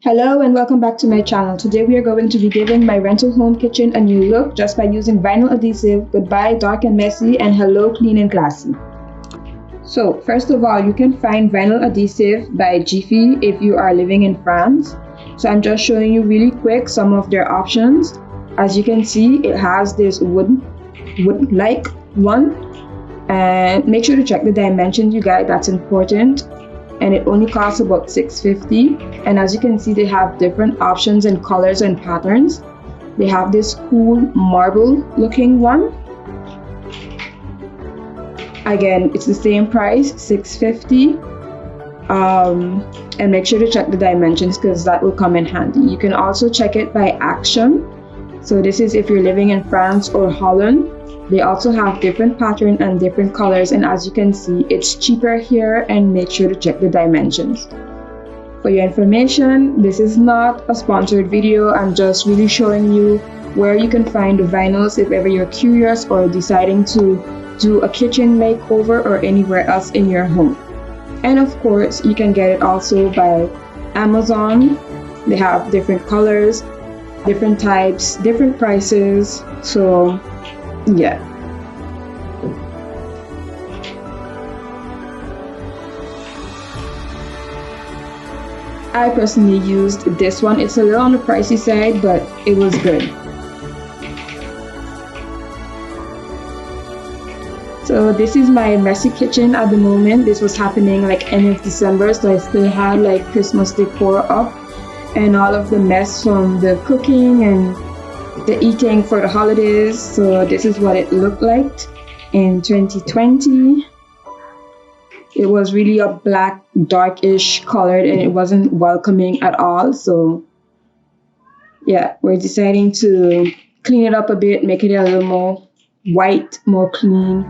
Hello and welcome back to my channel. Today we are going to be giving my rental home kitchen a new look just by using vinyl adhesive. Goodbye dark and messy and hello clean and classy. So first of all, you can find vinyl adhesive by Jiffy if you are living in France. So I'm just showing you really quick some of their options. As you can see, it has this wood-like one, and make sure to check the dimensions, you guys, that's important. And it only costs about $6.50. And as you can see, they have different options and colors and patterns. They have this cool marble looking one. Again, it's the same price, $6.50. And make sure to check the dimensions because that will come in handy. You can also check it by action. So this is if you're living in France or Holland. They also have different pattern and different colors, and as you can see, it's cheaper here, and make sure to check the dimensions. For your information, this is not a sponsored video. I'm just really showing you where you can find the vinyls if ever you're curious or deciding to do a kitchen makeover or anywhere else in your home. And of course, you can get it also by Amazon. They have different colors, different types, different prices. So yeah. I personally used this one. It's a little on the pricey side, but it was good. So this is my messy kitchen at the moment. This was happening like end of December, so I still had like Christmas decor up and all of the mess from the cooking and the eating for the holidays. So this is what it looked like in 2020. It was really a black, darkish colored, and it wasn't welcoming at all. So yeah, we're deciding to clean it up a bit, make it a little more white, more clean.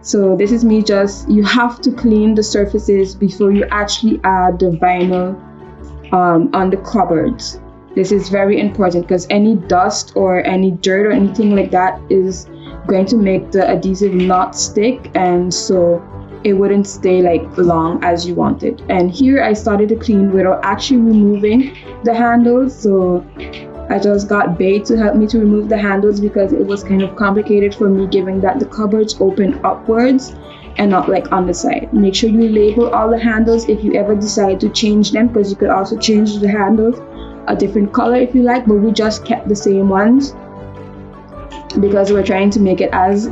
So this is me you have to clean the surfaces before you actually add the vinyl on the cupboards. This is very important because any dust or any dirt or anything like that is going to make the adhesive not stick, and so it wouldn't stay like long as you want it. And here I started to clean without actually removing the handles. So I just got Bae to help me to remove the handles because it was kind of complicated for me given that the cupboards open upwards and not like on the side. Make sure you label all the handles if you ever decide to change them, because you could also change the handles a different color if you like, but we just kept the same ones because we're trying to make it as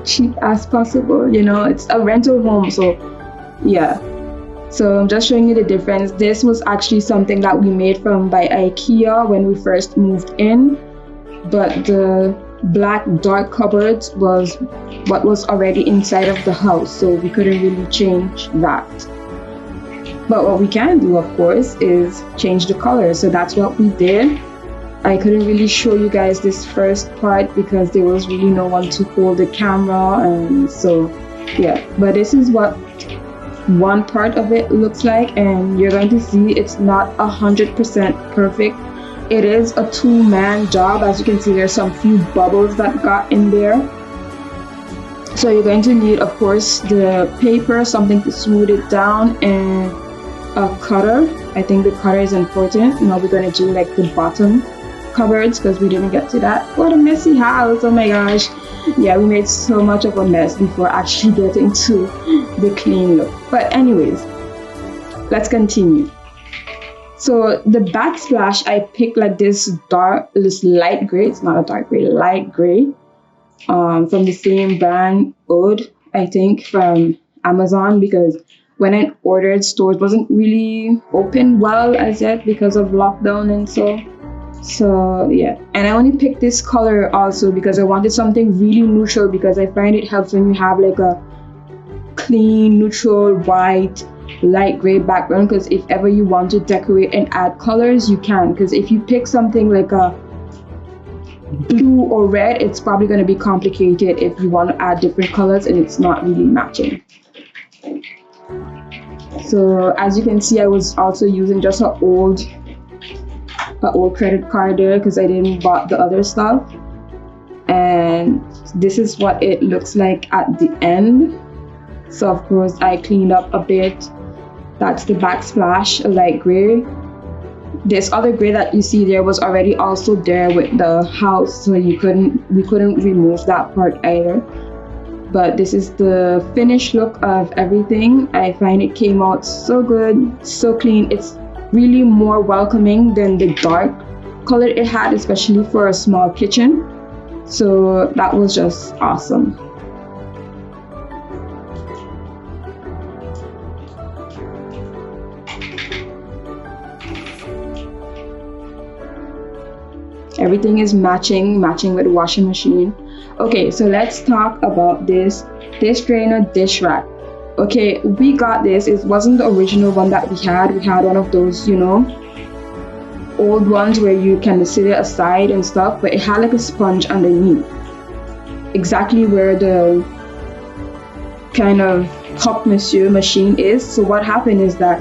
cheap as possible. You know, it's a rental home, so yeah. So I'm just showing you the difference. This was actually something that we made by IKEA when we first moved in, but the black dark cupboards was what was already inside of the house, so we couldn't really change that. But what we can do, of course, is change the color. So that's what we did. I couldn't really show you guys this first part because there was really no one to hold the camera, and so yeah. But this is what one part of it looks like, and you're going to see it's not 100% perfect. It is a two-man job. As you can see, there's some few bubbles that got in there. So you're going to need, of course, the paper, something to smooth it down, and a cutter. I think the cutter is important. Now we're going to do like the bottom cupboards because we didn't get to that. What a messy house. Oh my gosh. Yeah, we made so much of a mess before actually getting to the clean look. But anyways, let's continue. So the backsplash, I picked like this light gray. It's not a dark gray, light gray. From the same brand, Ode, I think, from Amazon, because when I ordered, stores wasn't really open well as yet because of lockdown and so yeah. And I only picked this color also because I wanted something really neutral, because I find it helps when you have like a clean, neutral, white, light gray background, because if ever you want to decorate and add colors, you can. Because if you pick something like a blue or red, it's probably going to be complicated if you want to add different colors and it's not really matching. So as you can see, I was also using just an old credit card there because I didn't bought the other stuff. And this is what it looks like at the end. So of course I cleaned up a bit. That's the backsplash, a light gray. this other gray that you see there was already also there with the house, so we couldn't remove that part either. But this is the finished look of everything. I find it came out so good, so clean. It's really more welcoming than the dark color it had, especially for a small kitchen. So that was just awesome. Everything is matching with the washing machine. Okay, so let's talk about this drainer dish rack. Okay, we got this. It wasn't the original one that we had. We had one of those, you know, old ones where you can sit it aside and stuff, but it had like a sponge underneath, exactly where the kind of cup monsieur machine is. So what happened is that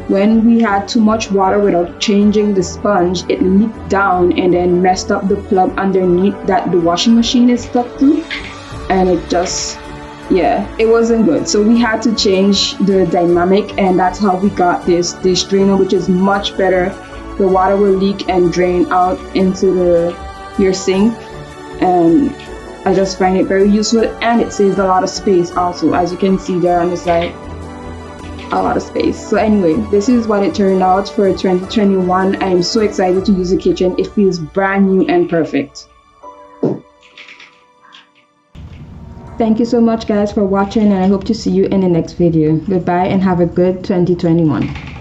when we had too much water without changing the sponge, it leaked down and then messed up the plug underneath that the washing machine is stuck to, and it just, yeah, it wasn't good. So we had to change the dynamic, and that's how we got this drainer, which is much better. The water will leak and drain out into your sink, and I just find it very useful, and it saves a lot of space also, as you can see there on the side. A lot of space. So anyway, this is what it turned out for 2021. I am so excited to use the kitchen. It feels brand new and perfect. Thank you so much guys for watching, and I hope to see you in the next video. Goodbye and have a good 2021.